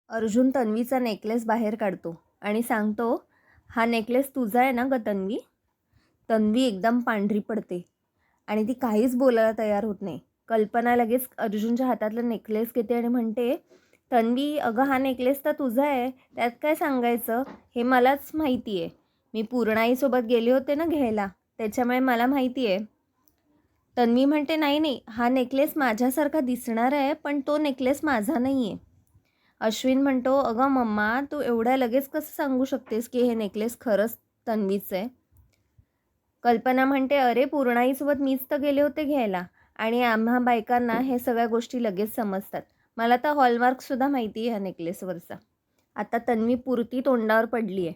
Arjun तन्वीचा necklace बाहेर काढतो आणि सांगतो, हा नेकलेस तुझा आहे ना ग तन्वी. तन्वी एकदम पांढरी पडते आणि ती काहीच बोलायला तयार होत नाही. कल्पना लगेच अर्जुनच्या हातातलं नेकलेस घेते आणि म्हणते, तन्वी अगं हा नेकलेस तर तुझा आहे, त्यात काय सांगायचं, हे मलाच माहिती आहे. मी पूर्णाईसोबत गेले होते ना घ्यायला, त्याच्यामुळे मला माहिती आहे. तन्वी म्हणते, नाही नाही, हा नेकलेस माझ्यासारखा दिसणार आहे, पण तो नेकलेस माझा नाही आहे. अश्विन म्हणतो, अगं मम्मा तू एवढ्या लगेच कसं सांगू शकतेस की हे नेकलेस खरंच तन्वीचं आहे. कल्पना म्हणते, अरे पूर्णाईसोबत मीच तर गेले होते घ्यायला आणि आम्हा बायकांना हे सगळ्या गोष्टी लगेच समजतात. मला तर हॉलमार्कसुद्धा माहिती आहे ह्या नेकलेसवरचा. आता तन्वी पुरती तोंडावर पडली आहे.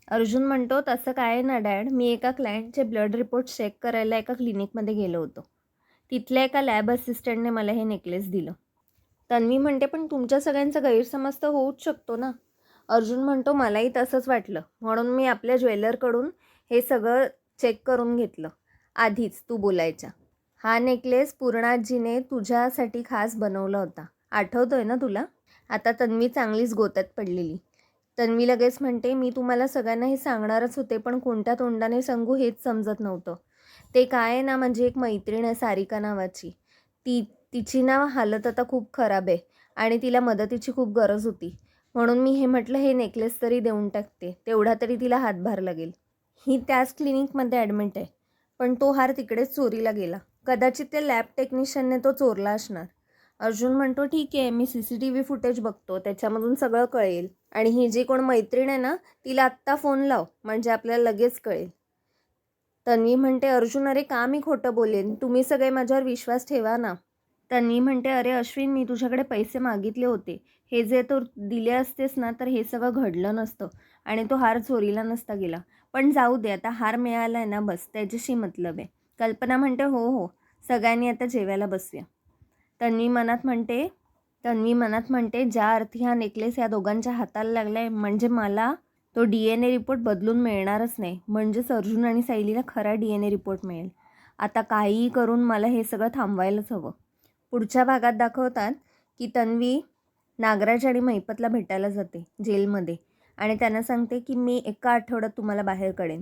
अर्जुन म्हणतो, तसं काय आहे ना डॅड, मी एका क्लायंटचे ब्लड रिपोर्ट चेक करायला एका क्लिनिकमध्ये गेलो होतो. तिथल्या एका लॅब असिस्टंटने मला हे नेकलेस दिलं. तन्वी म्हणते, पण तुमच्या सगळ्यांचा गैरसमज तर होऊच शकतो ना. अर्जुन म्हणतो, मलाही तसंच वाटलं, म्हणून मी आपल्या ज्वेलरकडून हे सगळं चेक करून घेतलं आधीच तू बोलायच्या. हा नेकलेस पूर्णाजीने तुझ्यासाठी खास बनवला होता, आठवतोय ना तुला. आता तन्वी चांगलीच गोत्यात पडलेली. तन्वी लगेच म्हणते, मी तुम्हाला सगळ्यांना हे सांगणारच होते, पण कोणत्या तोंडाने सांगू हेच समजत नव्हतं. ते काय आहे ना, म्हणजे एक मैत्रीण आहे सारिका नावाची, तिची ना हालत आता खूप खराब आहे आणि तिला मदतीची खूप गरज होती, म्हणून मी हे म्हटलं हे नेकलेस तरी देऊन टाकते, तेवढा तरी तिला हातभार लागेल. ही त्याच क्लिनिकमध्ये ॲडमिट आहे, पण तो हार तिकडेच चोरीला गेला. कदाचित त्या लॅब टेक्निशियनने तो चोरला असणार. अर्जुन म्हणतो, ठीक आहे, मी CCTV फुटेज बघतो, त्याच्यामधून सगळं कळेल. आणि ही जी कोण मैत्रीण आहे ना, तिला आत्ता फोन लाव, म्हणजे आपल्याला लगेच कळेल. तन्वी म्हणते, अर्जुन अरे का मी खोटं बोलेन, तुम्ही सगळे माझ्यावर विश्वास ठेवा ना. तन्वी म्हणते, अरे अश्विन, मी तुझ्याकडे पैसे मागितले होते, हे जे तो दिले असतेस ना तर हे सगळं घडलं नसतं आणि तो हार चोरीला नसता गेला. पण जाऊ दे, आता हार मिळाला आहे ना, बस त्याच्याशी मतलब आहे. कल्पना म्हणते, हो हो, सगळ्यांनी आता जेवायला बसूया. तन्वी मनात म्हणते, ज्या अर्थी हा नेकलेस या दोघांच्या हाताला लागला आहे, म्हणजे मला तो DNA रिपोर्ट बदलून मिळणारच नाही, म्हणजेच अर्जुन आणि सायलीला खरा DNA रिपोर्ट मिळेल. आता काहीही करून मला हे सगळं थांबवायलाच हवं. पुढच्या भागात दाखवतात की तन्वी नागराज आणि महिपतला भेटायला जाते जेलमध्ये आणि त्यांना सांगते की मी एका आठवड्यात तुम्हाला बाहेर काढेन,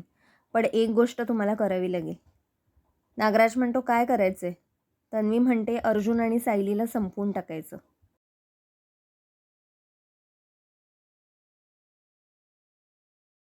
पण एक गोष्ट तुम्हाला करावी लागेल. नागराज म्हणतो, काय करायचं आहे. तन्वी म्हणते, अर्जुन आणि सायलीला संपवून टाकायचं.